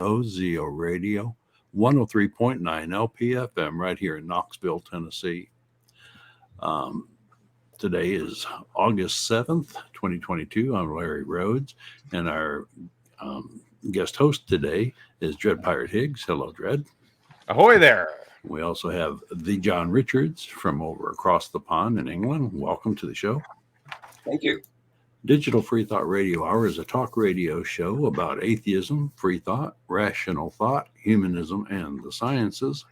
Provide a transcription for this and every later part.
KOZO Radio, 103.9 LPFM right here in Knoxville, Tennessee. Um, Today is August 7th, 2022. I'm Larry Rhodes, and our guest host today is Dread Pirate Higgs. Hello, Dread. Ahoy there. We also have the John Richards from over across the pond in England. Welcome to the show. Thank you. Digital Free Thought Radio Hour is a talk radio show about atheism, free thought, rational thought, humanism, and the sciences.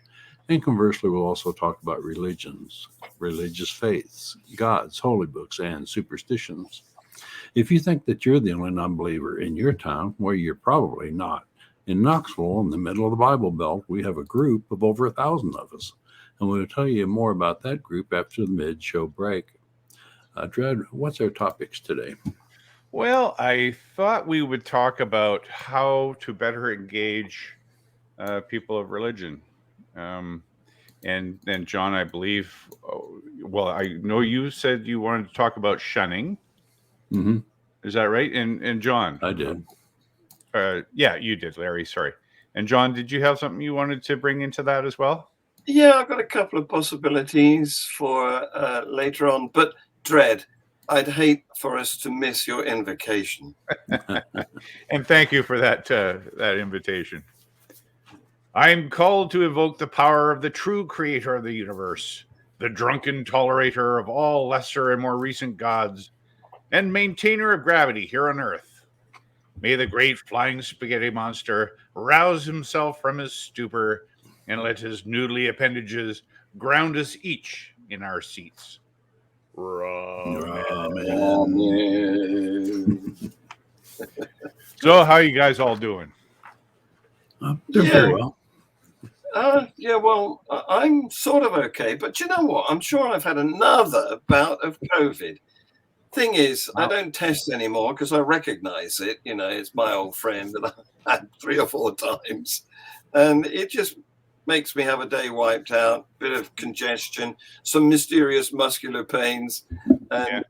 And conversely, we'll also talk about religions, religious faiths, gods, holy books, and superstitions. If you think that you're the only non-believer in your town, well, you're probably not. In Knoxville, in the middle of the Bible Belt, we have a group of over 1,000 of us. And we'll tell you more about that group after the mid-show break. Dread, what's our topics today? Well, I thought we would talk about how to better engage people of religion. And John, I believe, I know you said you wanted to talk about shunning. Mm-hmm. Is that right? And John? I did. Yeah, you did, Larry. Sorry. And John, did you have something you wanted to bring into that as well? Yeah, I've got a couple of possibilities for later on, but Dread, I'd hate for us to miss your invocation. And thank you for that invitation. I am called to evoke the power of the true creator of the universe, the drunken tolerator of all lesser and more recent gods, and maintainer of gravity here on Earth. May the great flying spaghetti monster rouse himself from his stupor and let his noodly appendages ground us each in our seats. Amen. So, how you guys all doing? Doing very well. Well, I'm sort of okay, but you know what? I'm sure I've had another bout of COVID. Thing is, I don't test anymore because I recognize it. You know, it's my old friend that I had 3 or 4 times, and it just makes me have a day wiped out, bit of congestion, some mysterious muscular pains, and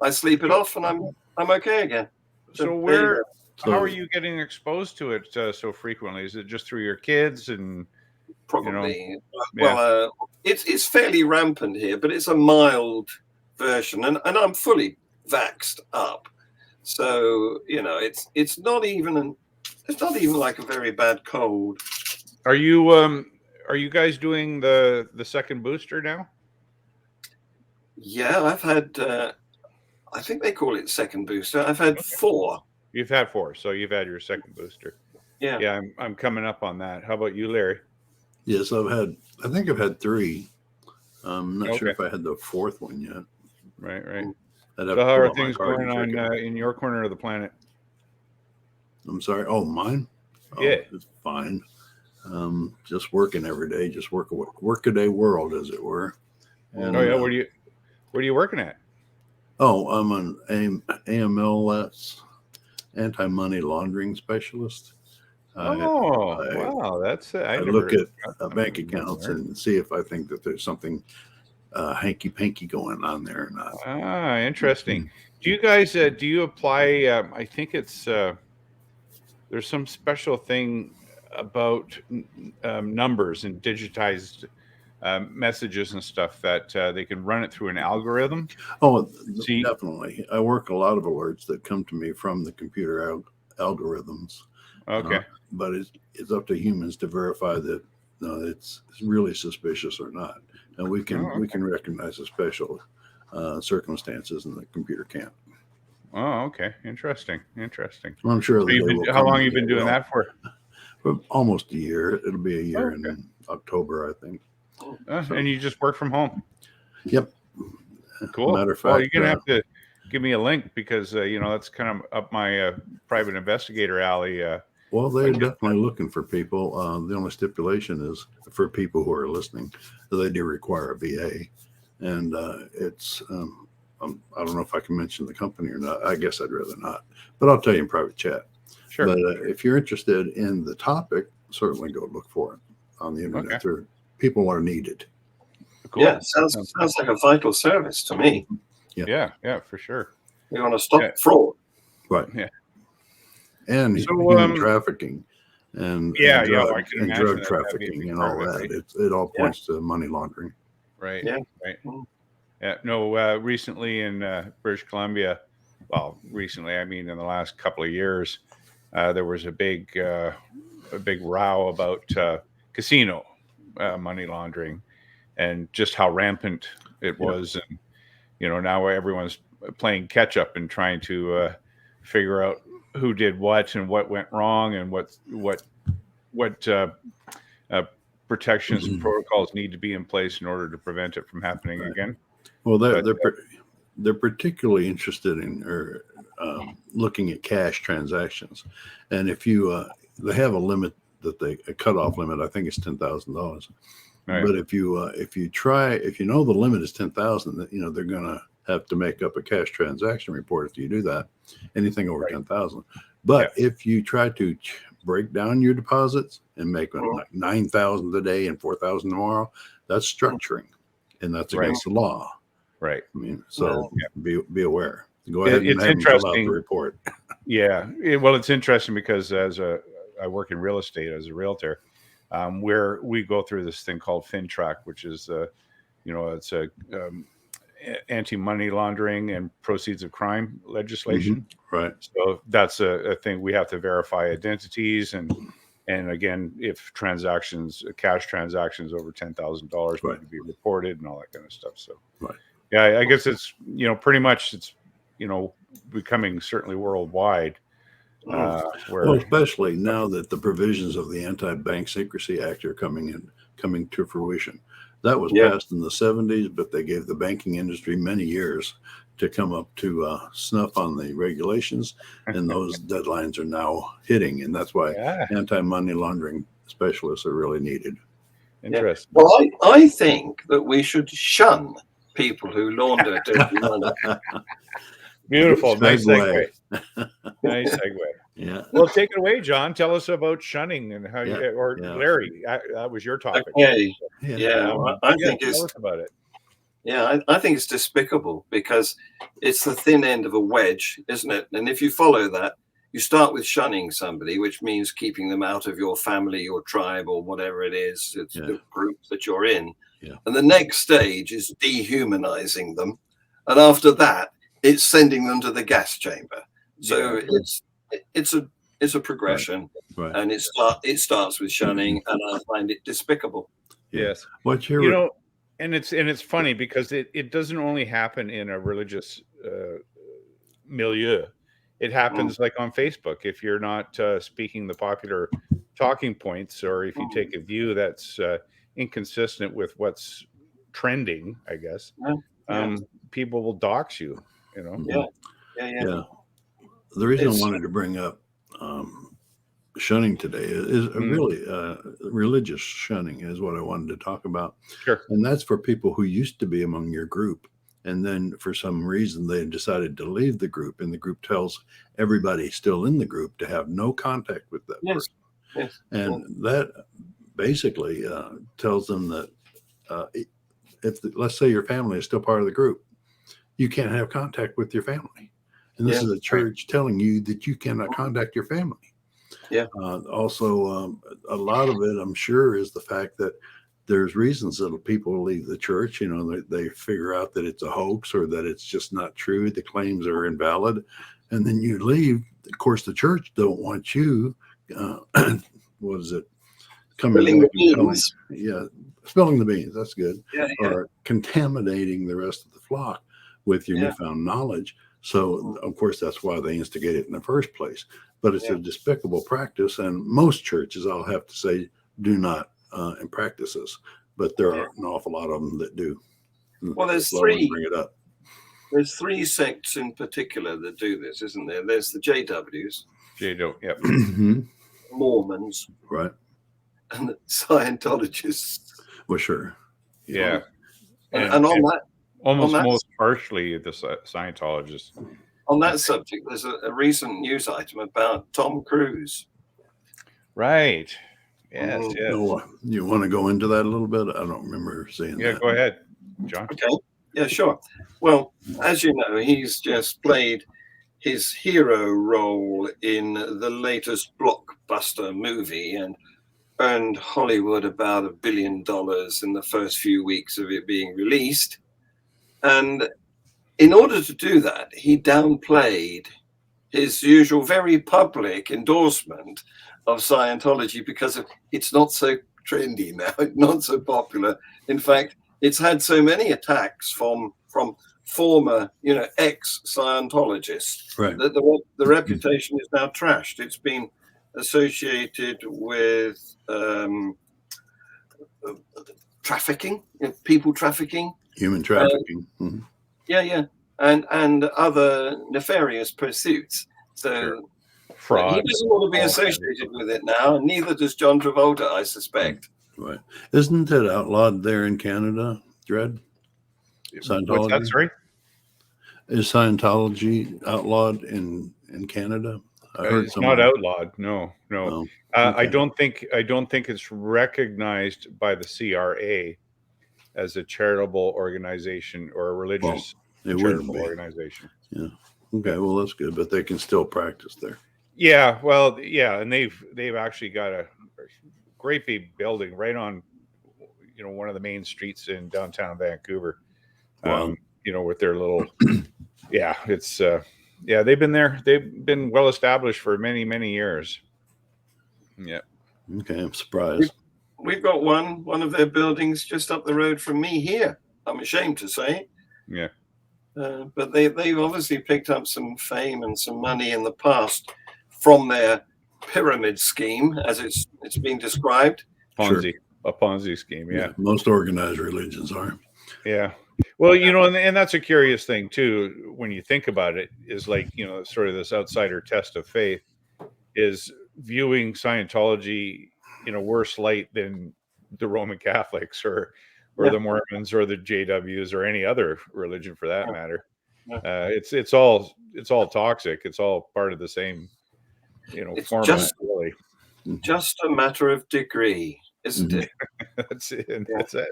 I sleep it off, and I'm okay again. So how are you getting exposed to it so frequently? Is it just through your kids and probably? Well, it's fairly rampant here, but it's a mild version, and I'm fully vaxxed up, so it's not even like a very bad cold. Are you guys doing the second booster now? Yeah, I've had I think they call it second booster. I've had 4. You've had 4, so you've had your second booster. Yeah, I'm coming up on that. How about you, Larry? Yes, I think I've had 3. I'm not sure if I had the 4th one yet. Right. So how are things going on in your corner of the planet? I'm sorry. Oh, mine? Oh, yeah, it's fine. Just working every day, just work-a-day world, as it were. And, what are you working at? Oh, I'm an AML, that's anti-money laundering specialist. Wow, that's I look at bank accounts and see if I think that there's something hanky-panky going on there or not. Interesting. Do you guys do you apply? I think it's there's some special thing about numbers and digitized messages and stuff that they can run it through an algorithm. Oh, definitely. I work a lot of alerts that come to me from the computer algorithms. Okay. But it's up to humans to verify that it's really suspicious or not, and we can recognize the special circumstances, and the computer can't. Oh, okay, interesting. Well, I'm sure. So how long have you been doing that for? Almost a year. It'll be a year in October, I think. And you just work from home? Yep. Cool. Matter of fact, well, you're gonna have to give me a link because that's kind of up my private investigator alley. Well, they're definitely looking for people. The only stipulation is for people who are listening, they do require a VA, and it's. I don't know if I can mention the company or not. I guess I'd rather not, but I'll tell you in private chat. Sure. But if you're interested in the topic, certainly go look for it on the internet. Okay. People are needed. Cool. Yeah, sounds like a vital service to me. Yeah, for sure. We want to stop fraud. Right. Yeah. And human trafficking. and Yeah, and yeah, drug, I can and imagine drug that'd be a trafficking big and part all of it, that. right? It all Yeah. points to money laundering. Right, Yeah. right. Mm. Yeah, no, recently in British Columbia, well, recently, I mean, in the last couple of years, there was a big row about casino money laundering and just how rampant it Yeah. was. And, now everyone's playing catch up and trying to figure out who did what and what went wrong and what uh, protections and protocols need to be in place in order to prevent it from happening Right. again. Well, But they're particularly interested in looking at cash transactions, and if you they have a limit a cutoff limit. I think it's $10,000. right, But if you know the limit is 10,000, they're gonna have to make up a cash transaction report if you do that. Anything over Right. 10,000. But if you try to break down your deposits and make it like 9,000 today and 4,000 tomorrow, that's structuring, and that's Right. against the law. right. I mean, so be aware. Go ahead and It's have them fill out the interesting. report. Yeah, well, it's interesting because I work in real estate as a realtor, where we go through this thing called FinTrack, which is it's a anti-money laundering and proceeds of crime legislation. Right. So that's a thing. We have to verify identities and again, if cash transactions over $10,000 need to be reported and all that kind of stuff. So yeah, I guess it's pretty much it's becoming certainly worldwide. Well, especially now that the provisions of the Anti-Bank Secrecy Act are coming to fruition. That was passed in the 70s, but they gave the banking industry many years to come up to snuff on the regulations, and those deadlines are now hitting, and that's why anti-money laundering specialists are really needed. Interesting. Well, I think that we should shun people who launder dirty money. Beautiful. Nice Segue. Nice segue. Yeah. Well, take it away, John. Tell us about shunning and how Larry, that was your topic. Okay. Yeah. I think tell us about it. Yeah, I think it's despicable because it's the thin end of a wedge, isn't it? And if you follow that, you start with shunning somebody, which means keeping them out of your family, your tribe, or whatever it is, it's the group that you're in. Yeah. And the next stage is dehumanizing them. And after that, it's sending them to the gas chamber. So it's a progression, and it starts with shunning, and I find it despicable. Yes. What's your and it's funny because it doesn't only happen in a religious milieu. It happens like on Facebook. If you're not speaking the popular talking points, or if you take a view that's inconsistent with what's trending, I guess, people will dox you. Yeah. The reason I wanted to bring up shunning today is really religious shunning is what I wanted to talk about. Sure. And that's for people who used to be among your group, and then for some reason they decided to leave the group, and the group tells everybody still in the group to have no contact with that person. Yes. And that basically tells them that let's say your family is still part of the group, you can't have contact with your family. And this is a church telling you that you cannot contact your family. Yeah. Also, a lot of it, I'm sure, is the fact that there's reasons that people leave the church. They figure out that it's a hoax or that it's just not true. The claims are invalid. And then you leave. Of course, the church don't want you, what is it? Spilling the beans. Spilling the beans. That's good. Or contaminating the rest of the flock with your newfound knowledge. So, of course, that's why they instigate it in the first place. But it's a despicable practice, and most churches, I'll have to say, do not practice this. But there are an awful lot of them that do. Well, there's three. Bring it up. There's three sects in particular that do this, isn't there? There's the JWs. Yep. Mormons. Right. And the Scientologists. Well, sure. Yeah. And on that, most harshly, the Scientologists. On that subject, there's a recent news item about Tom Cruise. Right. Yes. You want to go into that a little bit? I don't remember seeing that. Yeah, go ahead, John. Okay. Yeah, sure. Well, as you know, he's just played his hero role in the latest blockbuster movie and earned Hollywood about $1 billion in the first few weeks of it being released. And in order to do that, he downplayed his usual very public endorsement of Scientology because it's not so trendy now, it's not so popular. In fact, it's had so many attacks from former, ex-Scientologists Right. that the reputation is now trashed. It's been associated with trafficking, people trafficking, Human trafficking. Mhm. yeah, and other nefarious pursuits. So Sure. he Fraud. doesn't want to be all associated with it now, and neither does John Travolta, I suspect. Right. Isn't it outlawed there in Canada, Dread? What's that? Scientology? Sorry. Is Scientology outlawed in Canada? I heard It's somewhere. not outlawed. No. Oh, I okay. don't think it's recognized by the CRA as a charitable organization or a religious It wouldn't charitable be. organization. Yeah. Okay. Well, that's good, but they can still practice there. Yeah. Well, yeah, and they've actually got a great big building right on, one of the main streets in downtown Vancouver. Wow. With their little, yeah, it's they've been there. They've been well established for many, many years. Yeah. Okay. I'm surprised. We've got one of their buildings just up the road from me here. I'm ashamed to say. Yeah. But they've obviously picked up some fame and some money in the past from their pyramid scheme, as it's been described. Ponzi, a Ponzi scheme. Yeah. Most organized religions are. Yeah. Well, and that's a curious thing too, when you think about it, is like, sort of this outsider test of faith is viewing Scientology in a worse light than the Roman Catholics or the Mormons or the JWs or any other religion for that matter. It's all toxic. It's all part of the same, It's format, really. Just a matter of degree, isn't it? That's it.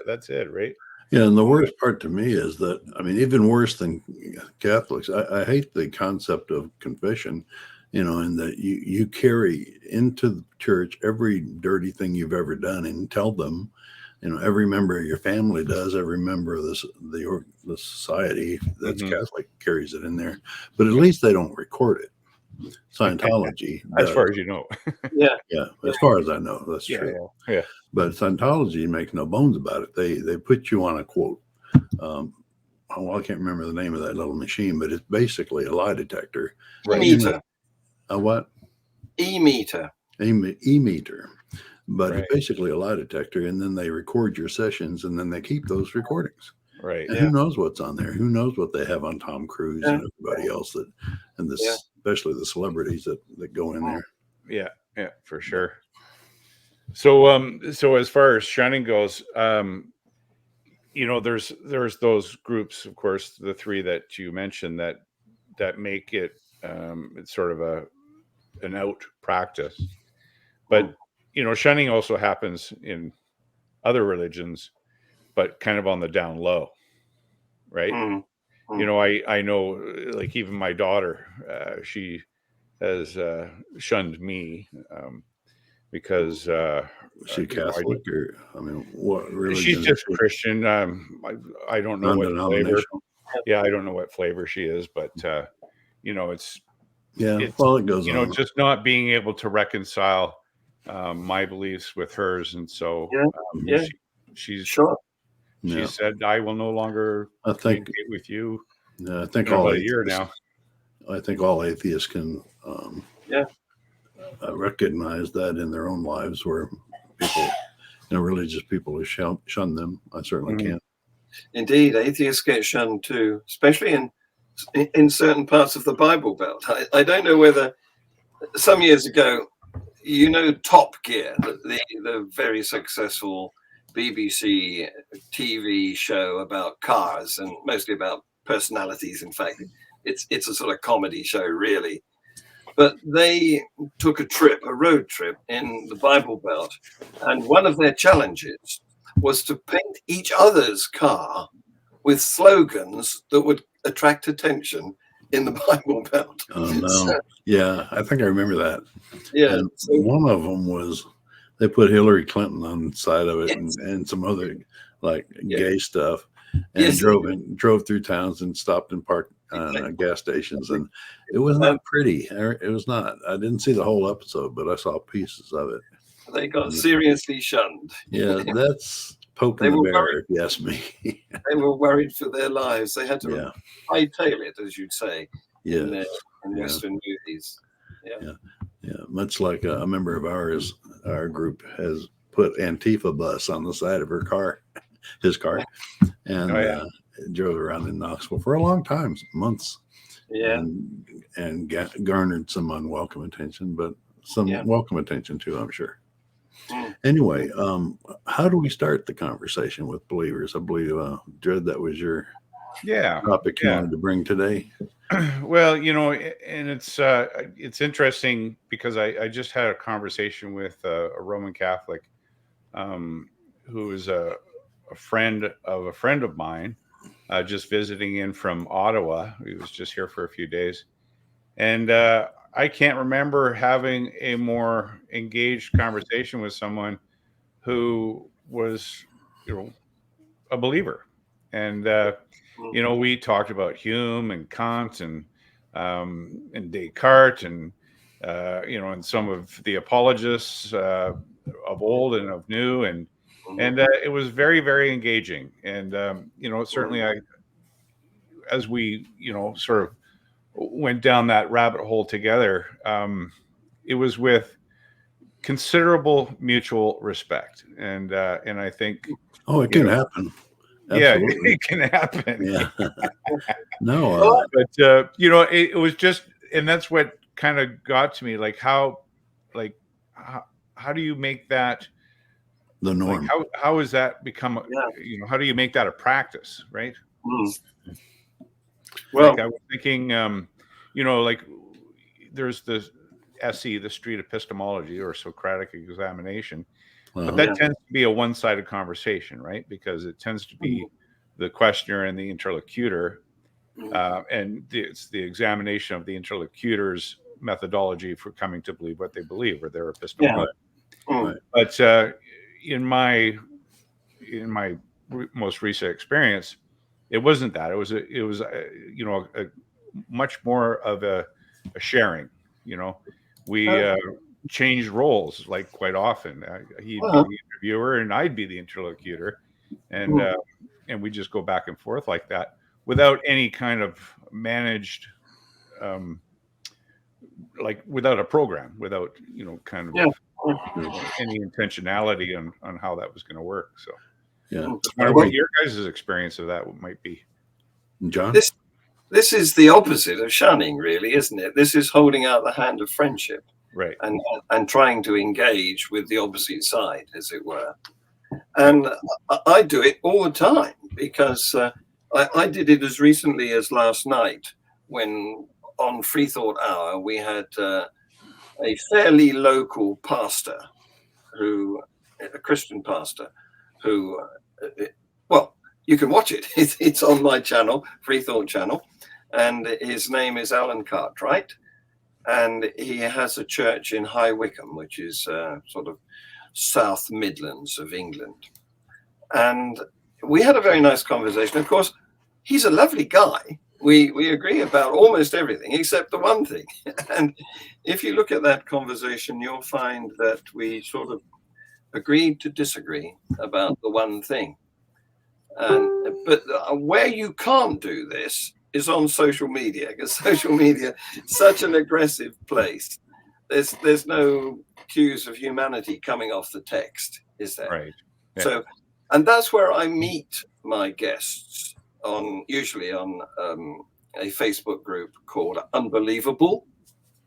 That's it, right? Yeah, and the worst part to me is that, even worse than Catholics, I hate the concept of confession, and that you carry into the church every dirty thing you've ever done and tell them, every member of your family does, every member of the society that's Catholic carries it in there, but at least they don't record it. Scientology as far as you know. Yeah, as far as I know, that's true. Yeah. But Scientology makes no bones about it. They put you on a quote. I can't remember the name of that little machine, but it's basically a lie detector. Right. E-meter. A what? E-meter. E-meter. But right. It's basically a lie detector, and then they record your sessions, and then they keep those recordings. Right. And who knows what's on there? Who knows what they have on Tom Cruise and everybody else especially the celebrities that go in there. Yeah, for sure. So as far as Shunning goes, there's those groups, of course, the three that you mentioned that make it it's sort of an out practice. But shunning also happens in other religions, but kind of on the down low, right? I know, like, even my daughter, she has shunned me because she Catholic what religion? She's just Christian. I don't know what flavor. Yeah, I don't know what flavor she is, but it's it goes on. Just not being able to reconcile my beliefs with hers, and so she's sure. She said, "I will no longer communicate with you." Yeah, I think all a year now. I think all atheists can recognize that in their own lives, where people, religious people, have shunned them. I certainly can. Indeed, atheists get shunned too, especially in certain parts of the Bible Belt. I don't know whether some years ago, Top Gear, the very successful BBC TV show about cars and mostly about personalities. In fact, it's a sort of comedy show, really. But they took a road trip in the Bible Belt, and one of their challenges was to paint each other's car with slogans that would attract attention in the Bible Belt. Oh no! So, Yeah, I think I remember that. yeah. And So, one of them was they put Hillary Clinton on the side of it, yes, and some other like yeah. gay stuff, and Yes. drove through towns and stopped and parked on Exactly. gas stations, and it was not pretty. It was not. I didn't see the whole episode, but I saw pieces of it. They got seriously shunned. Yeah, that's poking They the were bear, worried. if you ask me. They were worried for their lives. They had to Yeah, hightail it, as you'd say, in yes, yeah, Western movies. Yeah. yeah. Much like a member of our group has put Antifa bus on the side of his car, and Oh, yeah. drove around in Knoxville for a long time, months, Yeah. and garnered some unwelcome attention, but some Yeah. welcome attention too, I'm sure. Mm. Anyway, how do we start the conversation with believers? I believe, Dred, that was your topic you wanted to bring today. Well, and it's interesting because I just had a conversation with a Roman Catholic who is a friend of mine, just visiting in from Ottawa. He was just here for a few days, and I can't remember having a more engaged conversation with someone who was, a believer. And we talked about Hume and Kant and Descartes and and some of the apologists of old and of new, and it was very, very engaging. And certainly, as we sort of went down that rabbit hole together, it was with considerable mutual respect, and I think it can happen. Absolutely. Yeah, it can happen. Yeah. No, but it was just, and that's what kind of got to me, like how do you make that the norm? Like how has that become? How do you make that a practice, right? Well, like I was thinking, like there's the SE, the street epistemology or Socratic examination. But that tends to be a one-sided conversation, right? Because it tends to be the questioner and the interlocutor, and it's the examination of the interlocutor's methodology for coming to believe what they believe, or their epistemology. Yeah. But in my most recent experience, it wasn't that. It was a much more of a sharing. We changed roles like quite often. He'd be the interviewer and I'd be the interlocutor, and we just go back and forth like that without any kind of managed, like without a program, without kind of any intentionality on how that was going to work. So I wonder what your guys' experience of that might be. John? This is the opposite of shunning, really, isn't it? This is holding out the hand of friendship. Right. And trying to engage with the opposite side, as it were. And I do it all the time because I did it as recently as last night when on Free Thought Hour we had a fairly local pastor, a Christian pastor, who, well, you can watch it. It's on my channel, Free Thought channel, and his name is Alan Cartwright. And he has a church in High Wycombe, which is sort of South Midlands of England. And we had a very nice conversation. Of course, he's a lovely guy. We agree about almost everything except the one thing. And if you look at that conversation, you'll find that we sort of agreed to disagree about the one thing. But where you can't do this is on social media, because social media is such an aggressive place. There's no cues of humanity coming off the text, is there? Right. Yeah. So, and that's where I meet my guests usually on a Facebook group called Unbelievable ?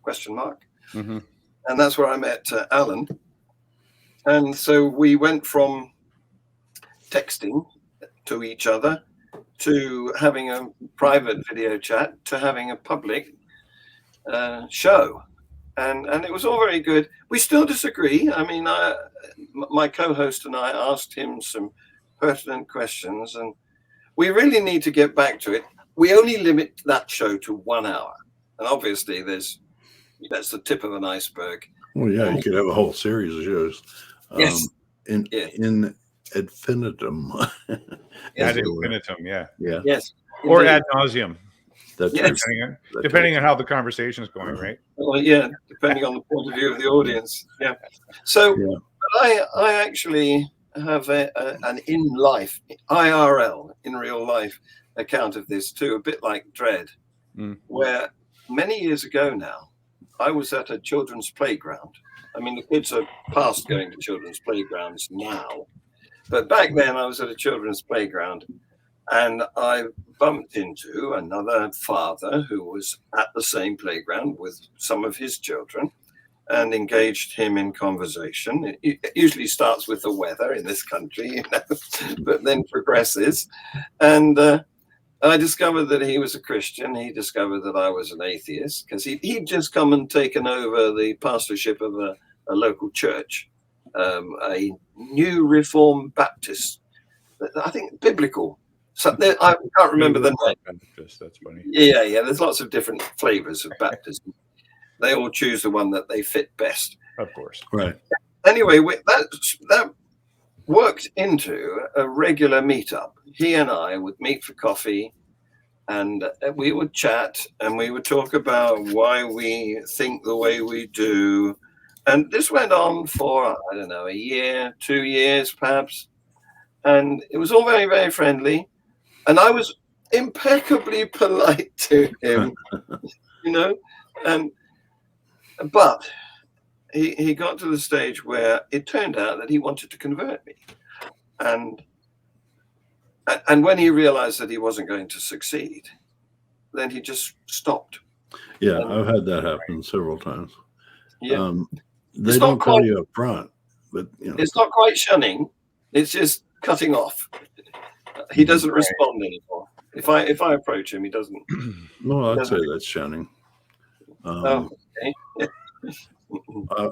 Mm-hmm. And that's where I met Alan. And so we went from texting to each other to having a private video chat to having a public show. And it was all very good. We still disagree. I mean, my co-host and I asked him some pertinent questions, and we really need to get back to it. we only limit that show to 1 hour, and obviously that's the tip of an iceberg. Well, yeah, you could have a whole series of shows. Yes. In infinitum. Ad infinitum, yeah. Yes. Or Indeed. ad nauseum. That's Yes. Depending on how the conversation is going, right? Well, yeah, depending on the point of view of the audience. Yeah. So I actually have an in life, IRL, in real life account of this too, a bit like Dread, where many years ago now, I was at a children's playground. I mean, the kids are past going to children's playgrounds now, but back then I was at a children's playground, and I bumped into another father who was at the same playground with some of his children and engaged him in conversation. It usually starts with the weather in this country, but then progresses. And I discovered that he was a Christian. He discovered that I was an atheist because he'd just come and taken over the pastorship of a local church, a new Reformed Baptist, I think biblical. So I can't remember the name. That's funny. Yeah. There's lots of different flavors of baptism. They all choose the one that they fit best. Of course. Right. Anyway, that worked into a regular meetup. He and I would meet for coffee, and we would chat, and we would talk about why we think the way we do. And this went on for, I don't know, a year, 2 years perhaps. And it was all very, very friendly. And I was impeccably polite to him, but he got to the stage where it turned out that he wanted to convert me. And when he realized that he wasn't going to succeed, then he just stopped. Yeah, I've had that happen several times. Yeah. They don't tell you up front, but it's not quite shunning. It's just cutting off. He doesn't respond anymore. If I approach him, he doesn't. No, I'd say that's shunning. Okay.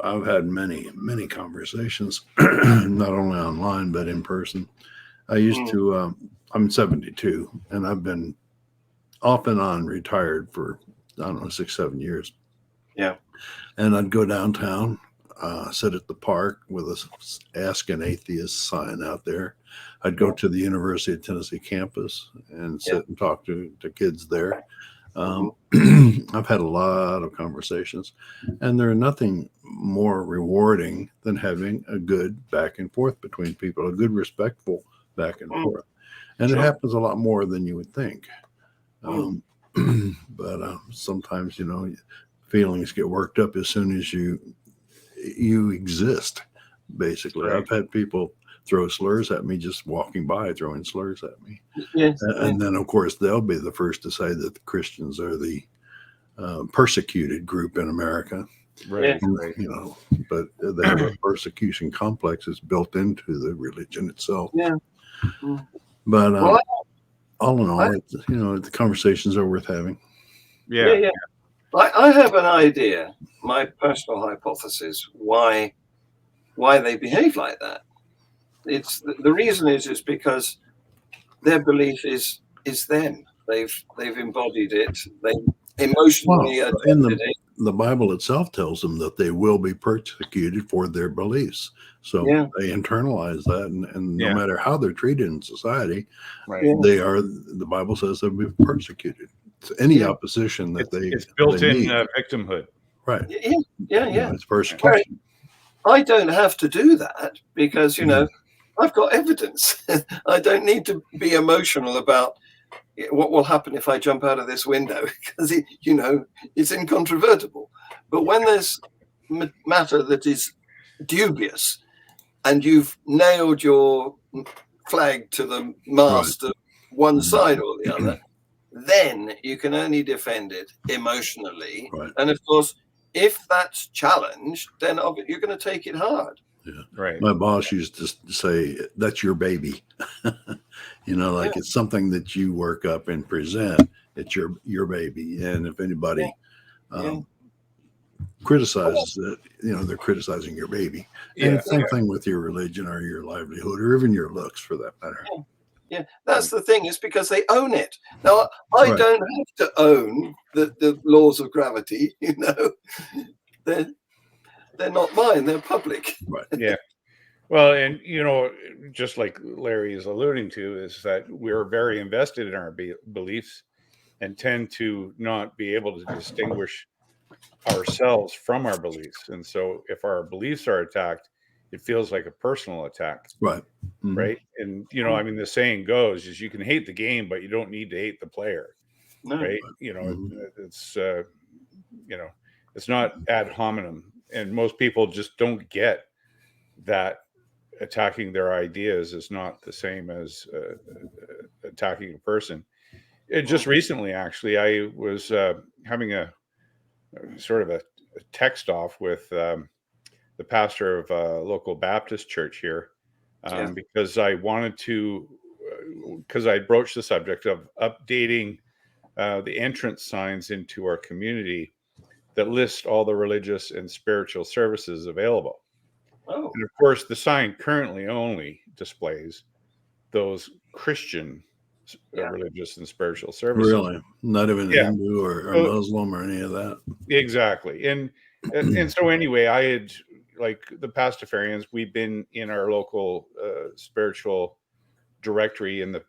I've had many conversations, not only online but in person. I used to. I'm 72, and I've been off and on retired for, I don't know, 6-7 years. Yeah. And I'd go downtown, sit at the park with a Ask an Atheist sign out there. I'd go to the University of Tennessee campus and sit and talk to kids there. I've had a lot of conversations, and there's nothing more rewarding than having a good back and forth between people, a good, respectful back and forth. And it happens a lot more than you would think. But sometimes, feelings get worked up as soon as you exist, basically. Right. I've had people throw slurs at me just walking by, throwing slurs at me. Yes. And then, of course, they'll be the first to say that the Christians are the persecuted group in America. Right. But they have a persecution complex that's built into the religion itself. Yeah. But all in all, the conversations are worth having. Yeah. I have an idea, my personal hypothesis, why they behave like that. It's the reason is because their belief is them. They've embodied it. They emotionally adopted it. The Bible itself tells them that they will be persecuted for their beliefs. So they internalize that, and no matter how they're treated in society, the Bible says they'll be persecuted. It's any opposition that it's built in victimhood. Right. Yeah. It's persecution. I don't have to do that because, I've got evidence. I don't need to be emotional about what will happen if I jump out of this window because, it's incontrovertible. But when there's matter that is dubious and you've nailed your flag to the mast of one side or the other, then you can only defend it emotionally. Right. And of course, if that's challenged, then you're going to take it hard. Yeah. Right. My boss used to say, that's your baby. It's something that you work up and present. It's your baby. And if anybody criticizes it, they're criticizing your baby. And it's the same thing with your religion or your livelihood or even your looks for that matter. Yeah, that's the thing. It's because they own it. Now, I Right. don't have to own the laws of gravity. They're not mine. They're public. Right. Yeah. Well, and just like Larry is alluding to, is that we're very invested in our beliefs and tend to not be able to distinguish ourselves from our beliefs. And so if our beliefs are attacked, it feels like a personal attack, Right. Mhm. right? And I mean, the saying goes is you can hate the game, but you don't need to hate the player, No. right? Mhm. It's it's not ad hominem, and most people just don't get that attacking their ideas is not the same as attacking a person. Just recently, actually, I was having a sort of a text off with the pastor of a local Baptist church here, Yeah. because I wanted to, because I broached the subject of updating the entrance signs into our community that list all the religious and spiritual services available. Oh. And of course, the sign currently only displays those Christian religious and spiritual services. Really? Not even Yeah. Hindu or So- Muslim or any of that? Exactly. And so anyway, I had, like the Pastafarians, we've been in our local spiritual directory in the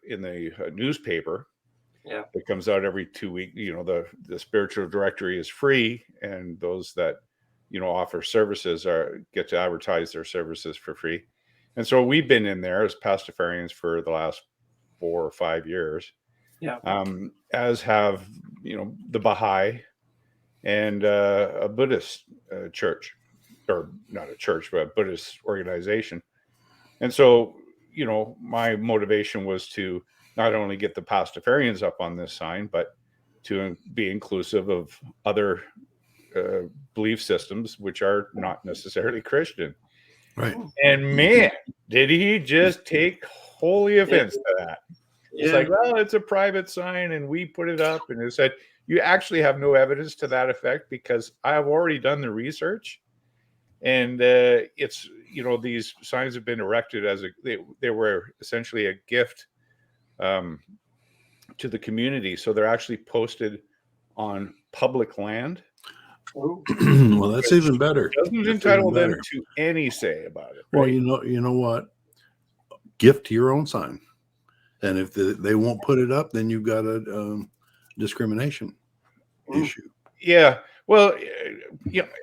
newspaper. Yeah. It comes out every 2 weeks. The spiritual directory is free, and those that offer services get to advertise their services for free. And so we've been in there as Pastafarians for the last 4 or 5 years. Yeah. As have the Baha'i and a Buddhist church, or not a church, but a Buddhist organization. And so, my motivation was to not only get the Pastafarians up on this sign, but to be inclusive of other belief systems, which are not necessarily Christian. Right. And man, did he just take wholly offense to that. It's like, well, it's a private sign and we put it up. And it said, you actually have no evidence to that effect because I have already done the research. And it's, these signs have been erected as they were essentially a gift to the community. So they're actually posted on public land. Well, that's even better. Doesn't entitle them to any say about it. Well, right? you know what? Gift your own sign. And if they won't put it up, then you've got a discrimination issue. Yeah. Well,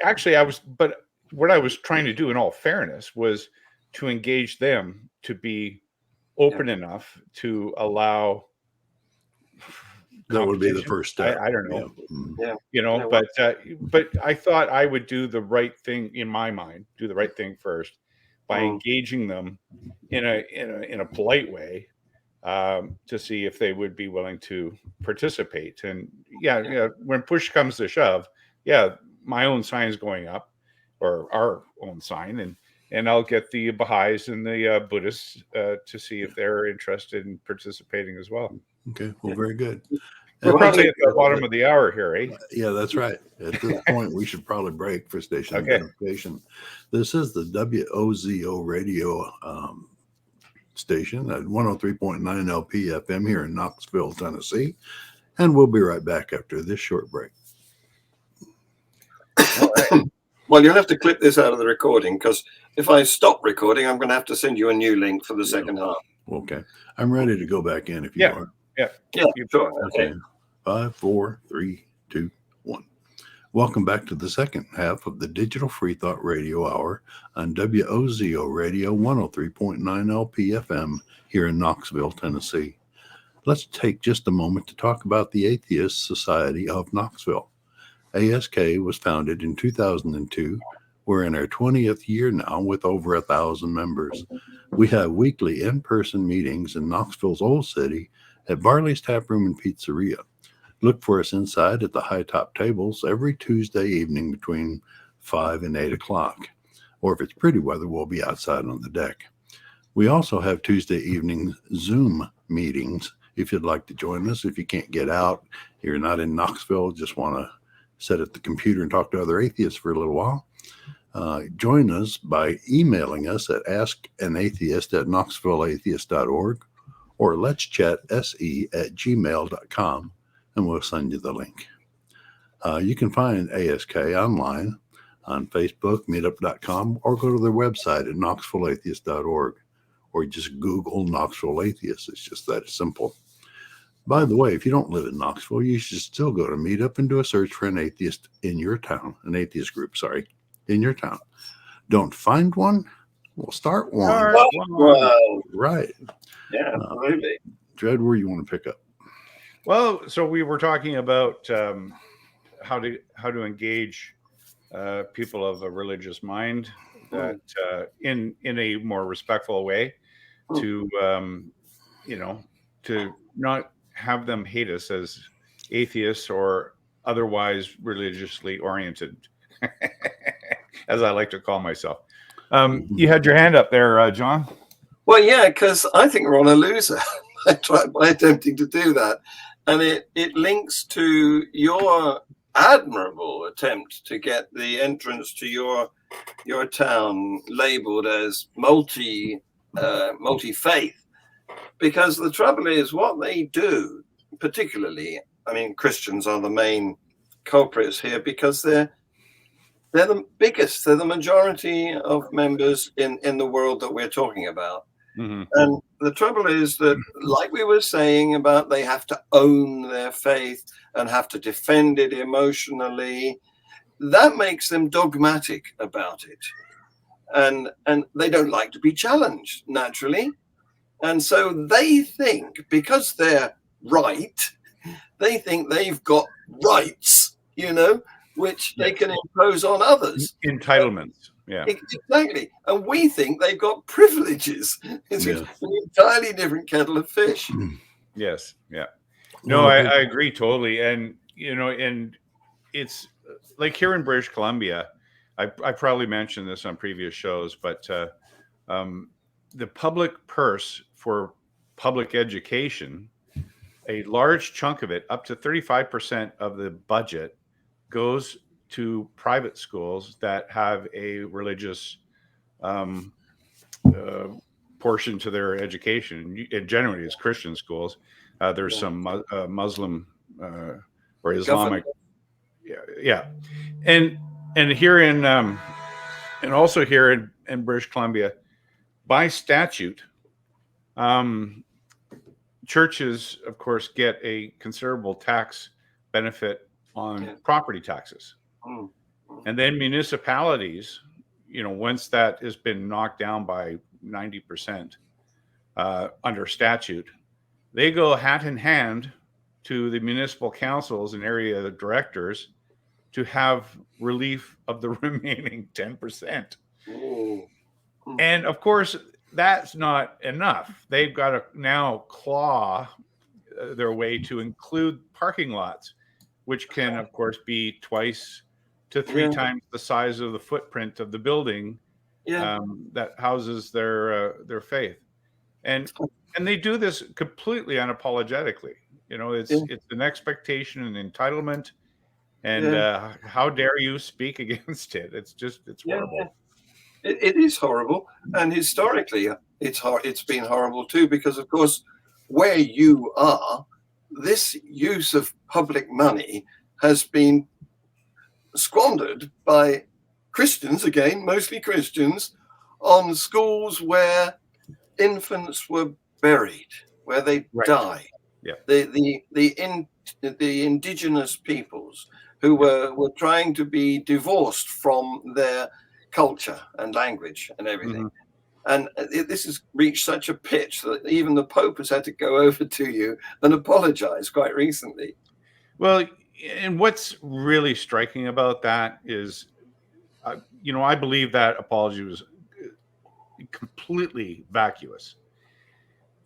actually, but what I was trying to do in all fairness was to engage them to be open enough to allow. That would be the first step. I don't know. Yeah. But I thought I would do the right thing in my mind, do the right thing first by engaging them in a polite way. To see if they would be willing to participate. And when push comes to shove, my own sign's going up, or our own sign, and I'll get the Baha'is and the Buddhists to see if they're interested in participating as well. Okay, well, very good. We're probably at the bottom of the hour here, eh? Yeah, that's right. At this point, we should probably break for station identification. This is the WOZO radio station at 103.9 LP FM here in Knoxville, Tennessee. And we'll be right back after this short break. All right. Well, you'll have to clip this out of the recording because if I stop recording, I'm going to have to send you a new link for the second half. Okay. I'm ready to go back in if you are. Yeah, sure. Okay. 5, 4, 3, 2, 1. Welcome back to the second half of the Digital Free Thought Radio Hour on WOZO Radio 103.9 LP FM here in Knoxville, Tennessee. Let's take just a moment to talk about the Atheist Society of Knoxville. ASK was founded in 2002. We're in our 20th year now with over 1,000 members. We have weekly in-person meetings in Knoxville's Old City at Barley's Tap Room and Pizzeria. Look for us inside at the high top tables every Tuesday evening between 5 and 8 o'clock. Or if it's pretty weather, we'll be outside on the deck. We also have Tuesday evening Zoom meetings if you'd like to join us. If you can't get out, you're not in Knoxville, just want to sit at the computer and talk to other atheists for a little while, join us by emailing us at askanatheist@knoxvilleatheist.org or let'schatsE@gmail.com, and we'll send you the link. You can find ASK online on Facebook, meetup.com, or go to their website at knoxvilleatheist.org, or just Google Knoxville Atheist. It's just that simple. By the way, if you don't live in Knoxville, you should still go to Meetup and do a search for an atheist in your town, an atheist group, in your town. Don't find one? Well, start one. Well, Right. yeah, absolutely. Dred, where you want to pick up? Well, so we were talking about how to engage people of a religious mind that in a more respectful way, to to not have them hate us as atheists or otherwise religiously oriented, as I like to call myself. You had your hand up there, John. Well, yeah, because I think we're on a loser by attempting to do that. And it links to your admirable attempt to get the entrance to your town labeled as multi-faith. Because the trouble is, what they do, particularly, I mean, Christians are the main culprits here because they're the biggest, they're the majority of members in the world that we're talking about. Mm-hmm. And the trouble is that, like we were saying about they have to own their faith and have to defend it emotionally, that makes them dogmatic about it. And they don't like to be challenged, naturally. And so they think, because they're right, they think they've got rights, which they can impose on others. Entitlements. Yeah, exactly. And we think they've got privileges. It's an entirely different kettle of fish. Yes. Yeah. No, I agree totally. And, and it's like here in British Columbia, I probably mentioned this on previous shows, but the public purse for public education, a large chunk of it, up to 35% of the budget, goes to private schools that have a religious portion to their education. And generally, it's Christian schools. There's some Muslim or Islamic, and here in and also here in British Columbia, by statute, churches, of course, get a considerable tax benefit on property taxes. And then municipalities, once that has been knocked down by 90% under statute, they go hat in hand to the municipal councils and area directors to have relief of the remaining 10%. And of course, that's not enough. They've got to now claw their way to include parking lots, which can, of course, be twice to three times the size of the footprint of the building that houses their faith. And they do this completely unapologetically. It's an expectation and entitlement. And how dare you speak against it? It's horrible. It is horrible. And historically, it's been horrible too, because, of course, where you are, this use of public money has been squandered by Christians, again, mostly Christians, on schools where infants were buried, where they died. Yeah. The indigenous peoples who were trying to be divorced from their culture and language and everything. And this has reached such a pitch that even the Pope has had to go over to you and apologize quite recently. Well, and what's really striking about that is, I believe that apology was completely vacuous.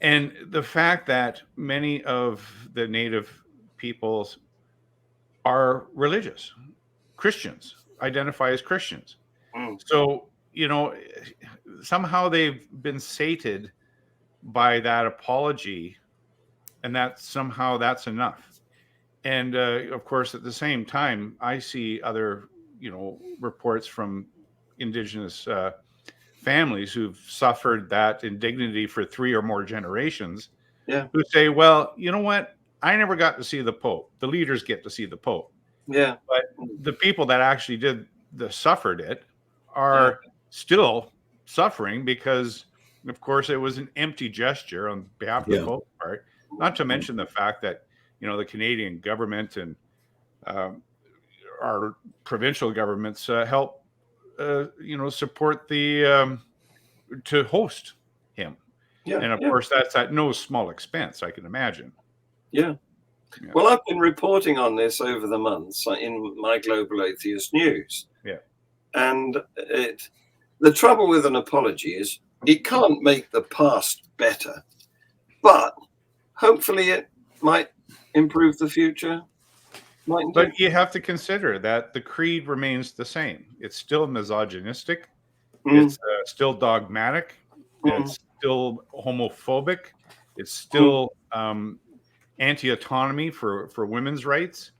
And the fact that many of the Native peoples are religious, Christians, identify as Christians. So, somehow they've been sated by that apology, and that's enough. And of course, at the same time, I see other, reports from Indigenous families who've suffered that indignity for 3 or more generations, Yeah. who say, well, you know what? I never got to see the Pope. The leaders get to see the Pope. Yeah. But the people that actually suffered it are Yeah. still suffering because, of course, it was an empty gesture on behalf of the Pope's part. Not to mention the fact that, the Canadian government and our provincial governments help, support to host him. Yeah. And of course, that's at no small expense, I can imagine. Yeah. Well, I've been reporting on this over the months in my Global Atheist News. Yeah. And the trouble with an apology is it can't make the past better, but hopefully it might improve the future. But you have to consider that the creed remains the same. It's still misogynistic. It's still dogmatic. It's still homophobic. It's still anti-autonomy for women's rights.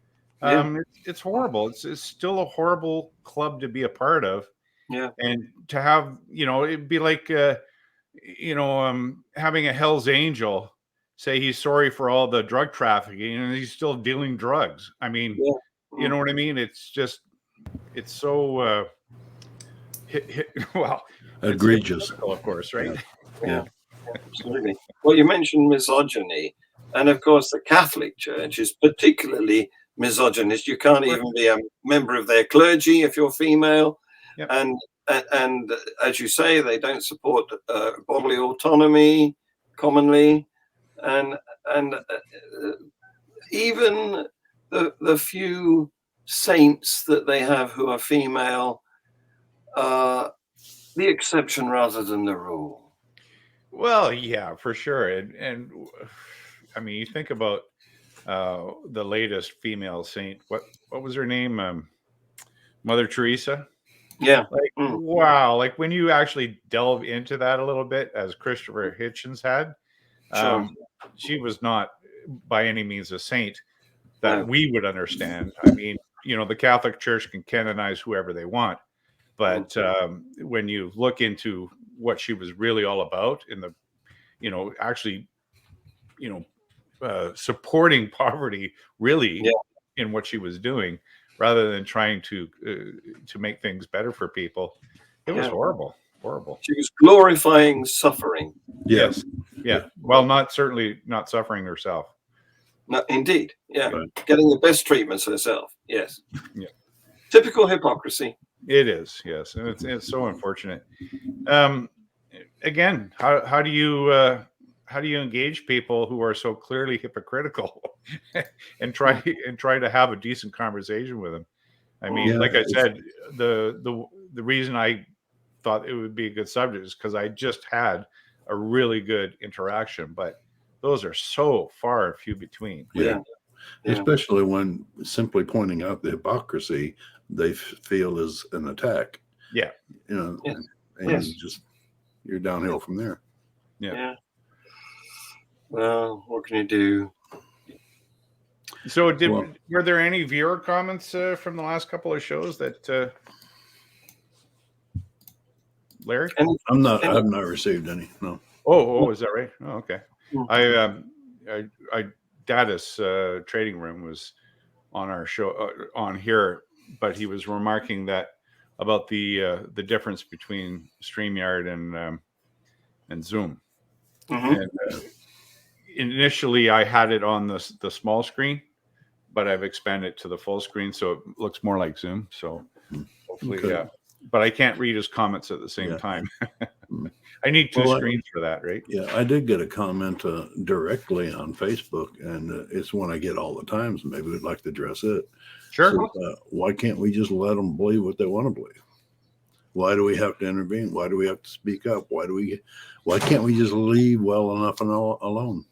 It's horrible. It's still a horrible club to be a part of. Yeah. And to have, it'd be like, having a Hell's Angel say he's sorry for all the drug trafficking and he's still dealing drugs. I mean, you know what I mean? It's just, it's so, well, egregious, of course, right? Yeah, absolutely. Well, you mentioned misogyny, and of course, the Catholic Church is particularly misogynist. You can't even be a member of their clergy if you're female, and as you say, they don't support bodily autonomy commonly, and even the few saints that they have who are female are the exception rather than the rule. Well, yeah, for sure. And I mean, you think about the latest female saint. What was her name? Mother Teresa. Yeah. Like, wow. Like when you actually delve into that a little bit, as Christopher Hitchens had, she was not by any means a saint that we would understand. I mean, the Catholic Church can canonize whoever they want. But when you look into what she was really all about in the, actually, supporting poverty really in what she was doing, rather than trying to make things better for people, it was horrible. She was glorifying suffering. Yes. Yeah. Well, certainly not suffering herself. No, indeed. Yeah. Getting the best treatments herself. Yes. Yeah. Typical hypocrisy. It is, yes, and it's so unfortunate. Again, how do you engage people who are so clearly hypocritical, and try to have a decent conversation with them? I mean, like I said, the reason I thought it would be a good subject is because I just had a really good interaction, but those are so far and few between. Yeah. Especially when simply pointing out the hypocrisy they feel is an attack. Yeah. And you're downhill from there. Yeah. Well, what can you do? So were there any viewer comments from the last couple of shows that Larry? I've not received any. No. Oh, is that right? Oh, okay. I Data's trading room was on our show on here, but he was remarking that about the difference between StreamYard and Zoom. And initially, I had it on the small screen, but I've expanded it to the full screen, so it looks more like Zoom. So hopefully, but I can't read his comments at the same time. I need two screens for that, right? Yeah, I did get a comment directly on Facebook, and it's one I get all the time, so maybe we'd like to address it. Sure. So, why can't we just let them believe what they want to believe? Why do we have to intervene? Why do we have to speak up? Why can't we just leave well enough and alone?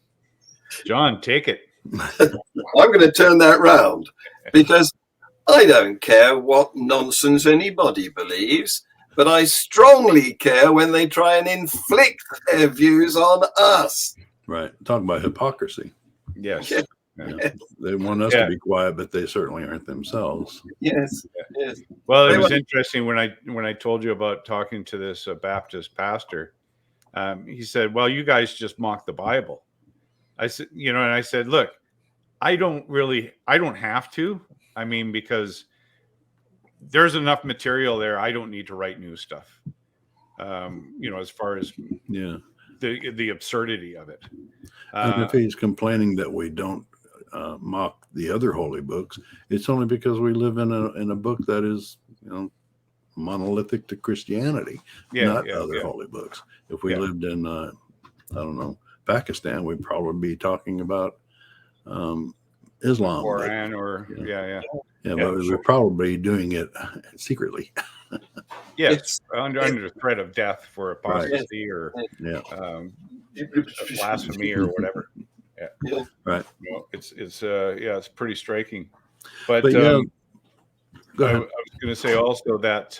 John, take it. I'm going to turn that round, because I don't care what nonsense anybody believes, but I strongly care when they try and inflict their views on us. Right. Talk about hypocrisy. Yes. Yeah. They want us to be quiet, but they certainly aren't themselves. Yes. Well, it was interesting when I told you about talking to this Baptist pastor. He said, "Well, you guys just mock the Bible." I said, and I said, look, I don't have to. I mean, because there's enough material there. I don't need to write new stuff. As far as the absurdity of it. And if he's complaining that we don't mock the other holy books, it's only because we live in a book that is, monolithic to Christianity, not other holy books. If we lived in, I don't know, Pakistan, we'd probably be talking about Islam. Quran but we're probably doing it secretly. Yes, under threat of death for apostasy or blasphemy or whatever. Yeah. Right. It's pretty striking. But go ahead. I was going to say also that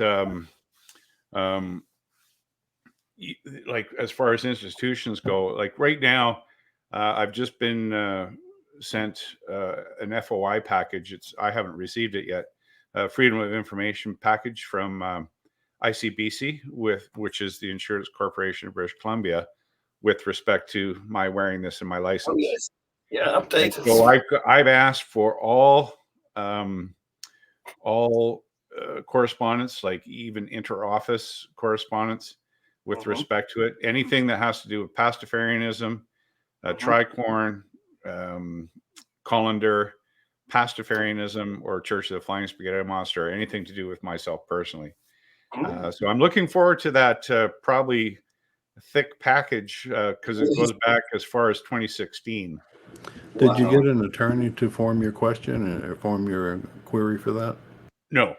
like as far as institutions go, like right now, I've just been sent an FOI package. I haven't received it yet. Freedom of Information package from ICBC, which is the Insurance Corporation of British Columbia, with respect to my wearing this in my license. Oh, yes. Yeah, update. So I've asked for all correspondence, like even inter-office correspondence with respect to it. Anything that has to do with Pastafarianism, Tricorn, Colander, Pastafarianism, or Church of the Flying Spaghetti Monster, or anything to do with myself personally. So I'm looking forward to that probably thick package because it goes back as far as 2016. Did you get an attorney to form your question or form your query for that? No.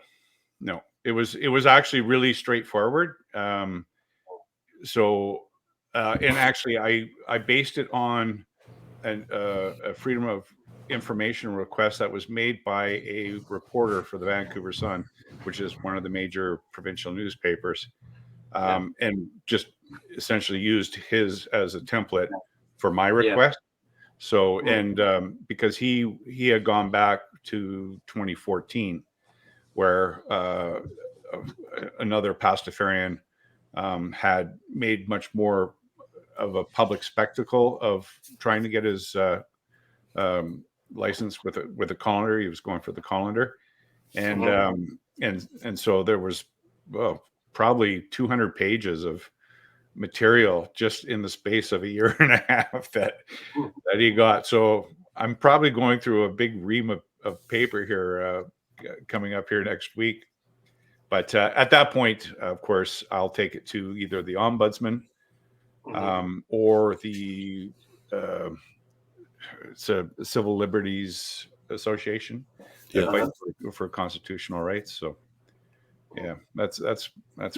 It was actually really straightforward. So and actually, I based it on a Freedom of Information request that was made by a reporter for the Vancouver Sun, which is one of the major provincial newspapers, and just essentially used his as a template for my request. So, and because he had gone back to 2014, where another Pastafarian had made much more of a public spectacle of trying to get his license with a colander. He was going for the colander, and so there was probably 200 pages of material just in the space of a year and a half that he got. So I'm probably going through a big ream of paper here coming up here next week. But at that point, of course, I'll take it to either the Ombudsman or the it's a Civil Liberties Association that fight for constitutional rights. So yeah, that's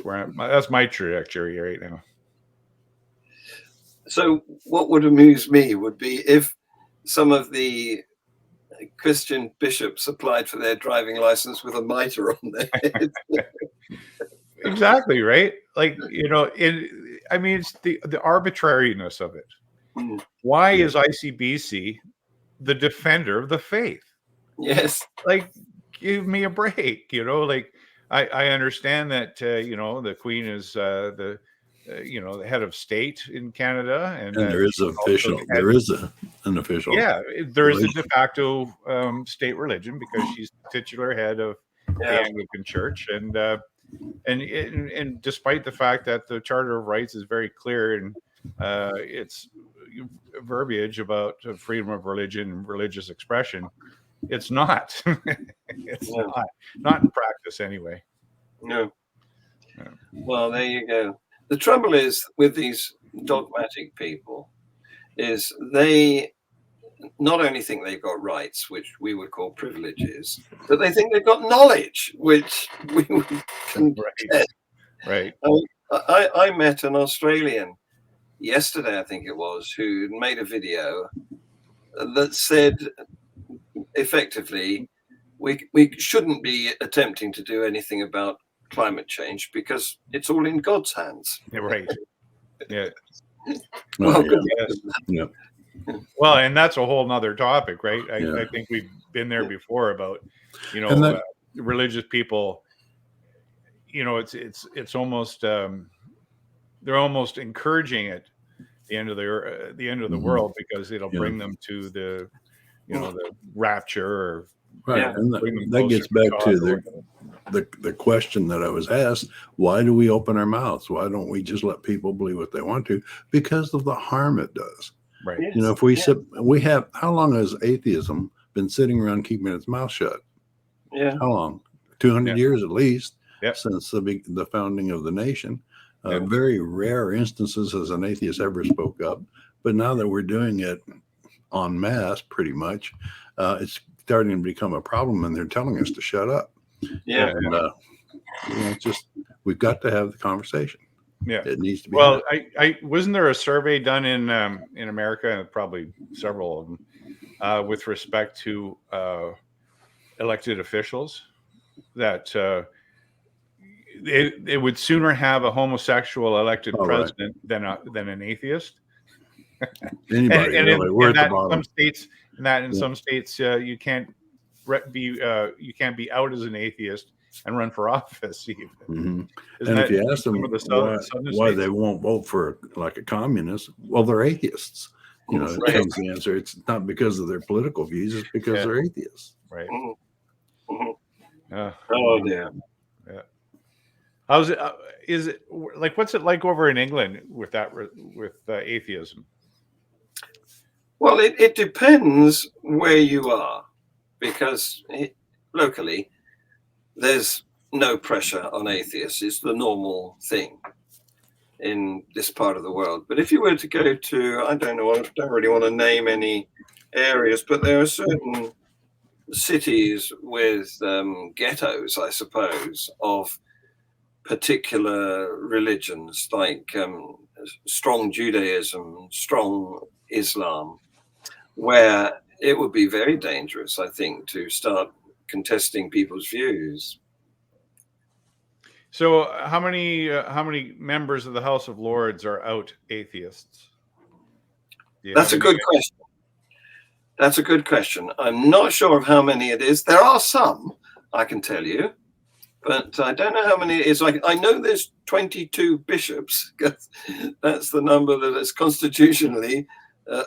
where that's my trajectory right now. So what would amuse me would be if some of the Christian bishops applied for their driving license with a mitre on their head. Exactly, right? Like, it's the arbitrariness of it. Why is ICBC the defender of the faith? Yes. Like, give me a break, like I understand that, the Queen is the head of state in Canada, and there is an official. Yeah, there is a de facto state religion because she's the titular head of the Anglican Church, and despite the fact that the Charter of Rights is very clear in its verbiage about freedom of religion and religious expression, it's not. It's not in practice anyway. No. Well, there you go. The trouble is with these dogmatic people is they not only think they've got rights, which we would call privileges, but they think they've got knowledge, which we would contest. Right. I met an Australian yesterday, I think it was, who made a video that said effectively we shouldn't be attempting to do anything about climate change because it's all in God's hands. Yeah, right. Yeah. Well, well, and that's a whole nother topic, right? I think we've been there before about, religious people. It's almost they're almost encouraging it the end of the end of the Mhm. world, because it'll Yeah. bring them to the the rapture, or Right. Yeah. And bring them that closer gets back God to or the question that I was asked: why do we open our mouths? Why don't we just let people believe what they want to? Because of the harm it does. right. Yes. You know, if we Yeah. sit, we have, how long has atheism been sitting around keeping its mouth shut? Yeah. How long? 200 Yeah. years at least, Yep. since the founding of the nation. Yep. Very rare instances has an atheist ever spoke up. But now that we're doing it en masse, pretty much, it's starting to become a problem, and they're telling us to shut up. Yeah. And it's just, we've got to have the conversation. Yeah. It needs to be. Well, I wasn't there a survey done in America, and probably several of them, with respect to elected officials, that they would sooner have a homosexual elected All right. president than an atheist. Anybody and really? We're in at the that, in some bottom. states, in Yeah. some states, you can't be out as an atheist and run for office even. Mhm. Isn't And if that you ask them some of the southern why states? they won't vote for like a communist, well, they're atheists. You know, it Right. comes the answer. It's not because of their political views; it's because Yeah. they're atheists. Right. Mhm. Mhm. Uh, Oh dear. how's it? Is it like, what's it like over in England with that, with atheism? Well, it depends where you are, because locally there's no pressure on atheists. It's the normal thing in this part of the world. But if you were to go to, I don't know, I don't really want to name any areas, but there are certain cities with ghettos, I suppose, of particular religions, like strong Judaism, strong Islam, where it would be very dangerous, I think, to start contesting people's views. So how many members of the House of Lords are out atheists? Do you That's have a good question. That's a good question. I'm not sure of how many it is. There are some, I can tell you, but I don't know how many it is. Like, I know there's 22 bishops, because that's the number that is constitutionally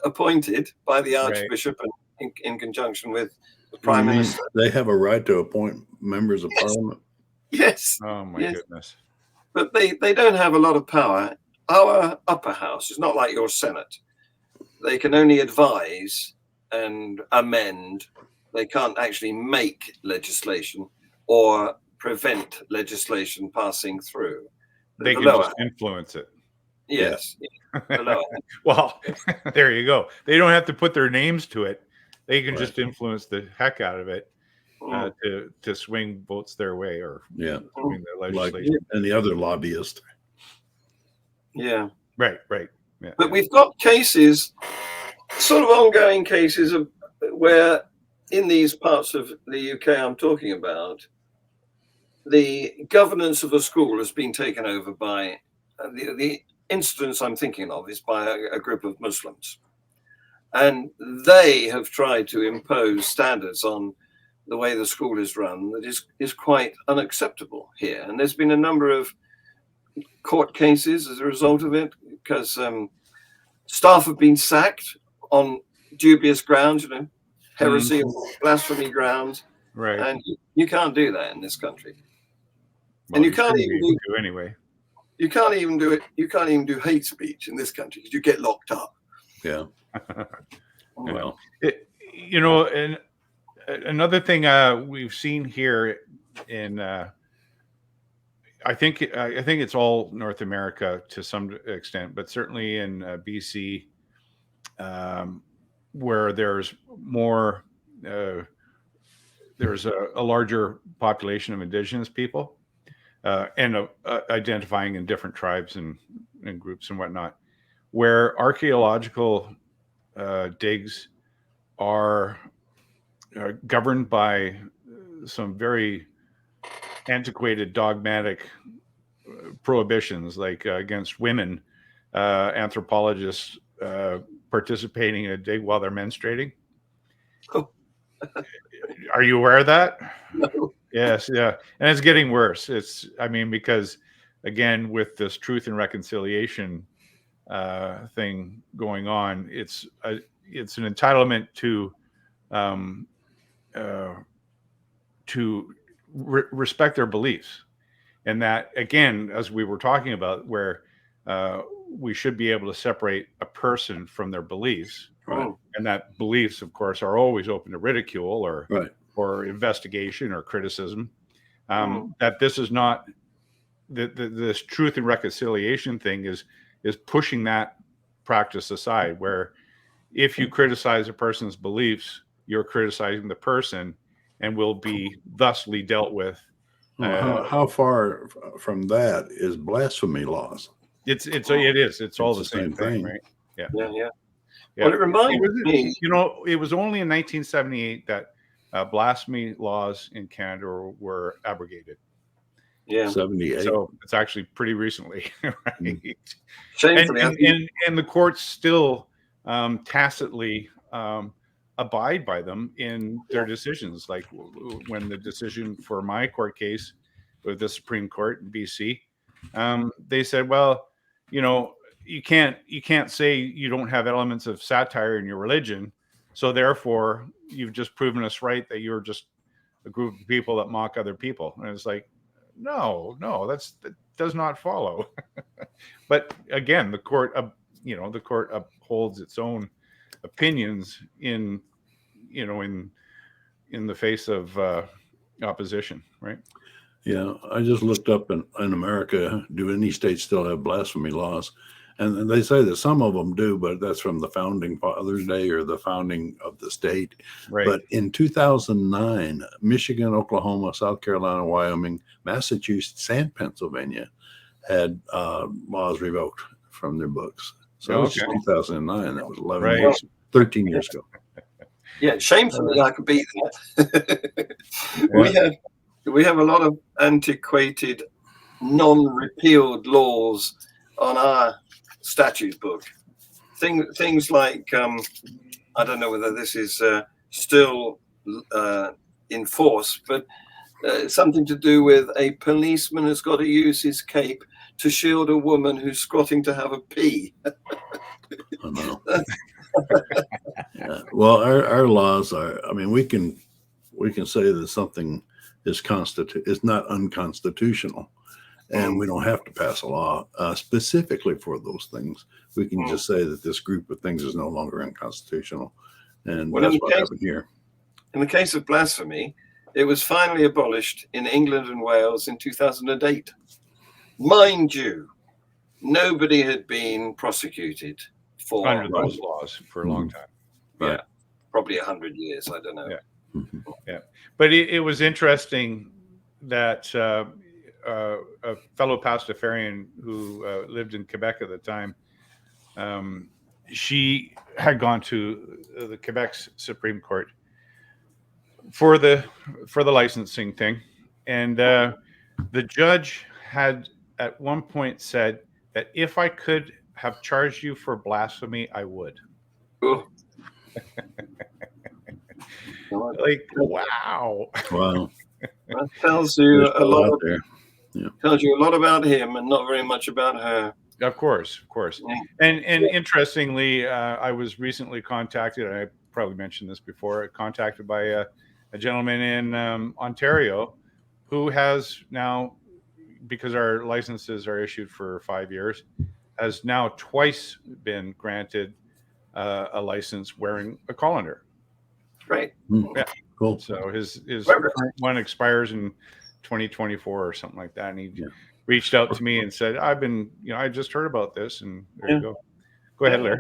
appointed by the Archbishop, and in conjunction with the Prime You mean Minister. they have a right to appoint members of Parliament? Yes, Oh my yes. goodness. But they don't have a lot of power. Our upper house is not like your Senate. They can only advise and amend. They can't actually make legislation or prevent legislation passing through. They The can lower, just influence it. yes, the lower. Well, there you go. They don't have to put their names to it. They can Right. just influence the heck out of it, Mm, to swing votes their way, or Yeah, swing their like legislation. any other lobbyist. yeah. Right. Yeah, But we've got cases, sort of ongoing cases, of where in these parts of the UK I'm talking about, the governance of a school has been taken over by the instance I'm thinking of is by a group of Muslims, and they have tried to impose standards on the way the school is run that is quite unacceptable here. And there's been a number of court cases as a result of it, because staff have been sacked on dubious grounds, heresy or blasphemy grounds, right. and you can't do that in this country. Well, And you can't shouldn't even be able to anyway. You can't even do it. You can't even do hate speech in this country because you get locked up. Yeah. Well, And another thing we've seen here in, I think it's all North America to some extent, but certainly in BC, where there's more, there's a larger population of Indigenous people, and identifying in different tribes and groups and whatnot, where archaeological digs are governed by some very antiquated dogmatic prohibitions, like against women anthropologists participating in a dig while they're menstruating. Oh. Are you aware of that? No. Yes, yeah, and it's getting worse. Because again, with this Truth and Reconciliation thing going on. It's an entitlement um, to respect their beliefs, and that, again, as we were talking about, where we should be able to separate a person from their beliefs, Right. and that beliefs, of course, are always open to ridicule Right. or investigation or criticism. That this is not this truth and reconciliation thing is pushing that practice aside, where if you criticize a person's beliefs, you're criticizing the person and will be thusly dealt with. Well, how far from that is blasphemy laws? It is. It's all the same thing, right? Yeah. Yeah. Well, it reminds me. You know, it was only in 1978 that blasphemy laws in Canada were abrogated. Yeah. 78. So it's actually pretty recently, right? Shamefully, and the courts still tacitly abide by them in their decisions. Like when the decision for my court case with the Supreme Court in BC, they said, well, you know, you can't say you don't have elements of satire in your religion, so therefore you've just proven us right that you're just a group of people that mock other people. And it's like, no, that does not follow. But again, the court upholds its own opinions in the face of opposition, right? Yeah, I just looked up in America, do any states still have blasphemy laws? And they say that some of them do, but that's from the founding Father's Day or the founding of the state. Right. But in 2009, Michigan, Oklahoma, South Carolina, Wyoming, Massachusetts, and Pennsylvania had laws revoked from their books. So it was just 2009. That was 11 years, 13 years ago. Yeah, shamefully, I could beat that. We have a lot of antiquated, non-repealed laws on our statute book. Things like I don't know whether this is still in force, but something to do with a policeman has got to use his cape to shield a woman who's squatting to have a pee. I know. Yeah. Well, our laws are. I mean, we can say that something is not unconstitutional, and we don't have to pass a law specifically for those things. We can just say that this group of things is no longer unconstitutional, and that's what happened here. In the case of blasphemy, it was finally abolished in England and Wales in 2008. Mind you, nobody had been prosecuted for under those laws for a long time. Right. Yeah, probably 100 years. I don't know. Yeah. Yeah, but it was interesting that a fellow Pastafarian who lived in Quebec at the time, she had gone to the Quebec's Supreme Court for the licensing thing, and the judge had at one point said that if I could have charged you for blasphemy, I would. Cool. Like, wow. That tells you a lot. Tells you a lot about him and not very much about her. Of course. Yeah. And interestingly, I was recently contacted, and I probably mentioned this before, contacted by a gentleman in Ontario who has now, because our licenses are issued for 5 years, has now twice been granted a license wearing a colander. Right. Yeah. Cool. So his current one expires in 2024 or something like that, and he reached out to me and said, I just heard about this, and there you go. Go ahead, Larry.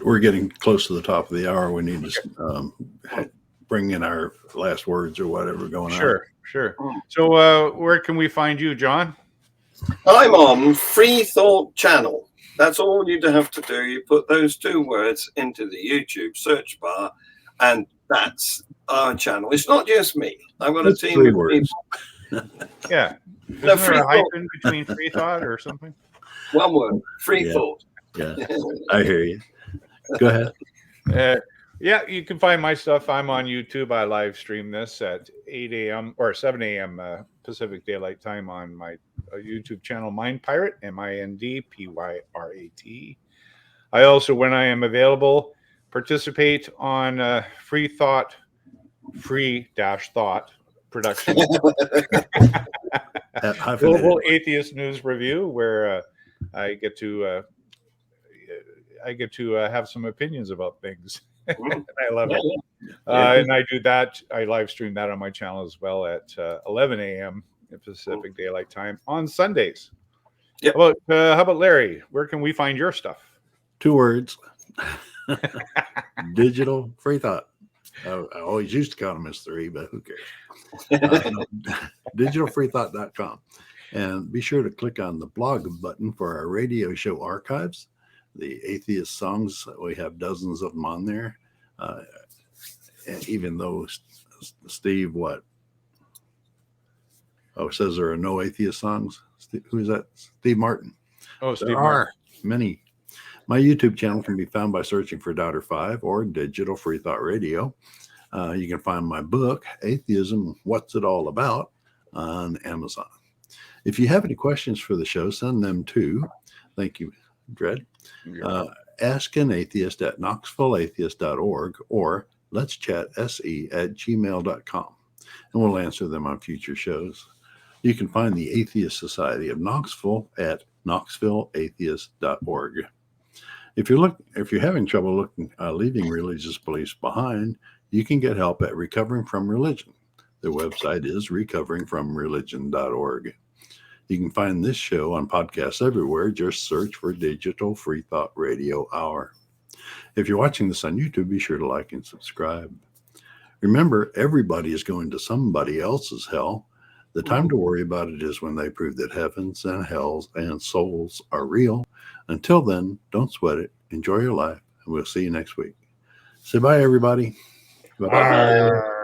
We're getting close to the top of the hour. We need to bring in our last words or whatever going on. Sure. So where can we find you, John? I'm on Free Thought Channel. That's all you have to do. You put those 2 words into the YouTube search bar, and that's our channel. It's not just me. I've got a team of people. Yeah. Isn't there a hyphen between free thought or something? One word. Free thought. Yeah, I hear you. Go ahead. Yeah, you can find my stuff. I'm on YouTube. I live stream this at 8 a.m. or 7 a.m. Pacific Daylight Time on my YouTube channel, Mind Pirate, MINDPYRAT. I also, when I am available, participate on Free Thought production, Global Atheist News Review, where I get to have some opinions about things. And I love it. And I do that. I live stream that on my channel as well at 11 a.m. Pacific Daylight Time on Sundays. Yep. How about Larry? Where can we find your stuff? 2 words. Digital Free Thought. I always used to count them as 3, but who cares? Digitalfreethought.com. And be sure to click on the blog button for our radio show archives, the atheist songs. We have dozens of them on there. And even though Steve, says there are no atheist songs. Who is that? Steve Martin. Oh, Steve there Martin. Are many. My YouTube channel can be found by searching for Doubter 5 or Digital Free Thought Radio. You can find my book, Atheism, What's It All About, on Amazon. If you have any questions for the show, send them to, thank you, Dred, askanatheist@knoxvilleatheist.org or let'schatsE@gmail.com, and we'll answer them on future shows. You can find the Atheist Society of Knoxville at knoxvilleatheist.org. If you're having trouble leaving religious beliefs behind, you can get help at Recovering from Religion. The website is recoveringfromreligion.org. You can find this show on podcasts everywhere. Just search for Digital Free Thought Radio Hour. If you're watching this on YouTube, be sure to like and subscribe. Remember, everybody is going to somebody else's hell. The time to worry about it is when they prove that heavens and hells and souls are real. Until then, don't sweat it. Enjoy your life, and we'll see you next week. Say bye, everybody. Bye-bye. Bye.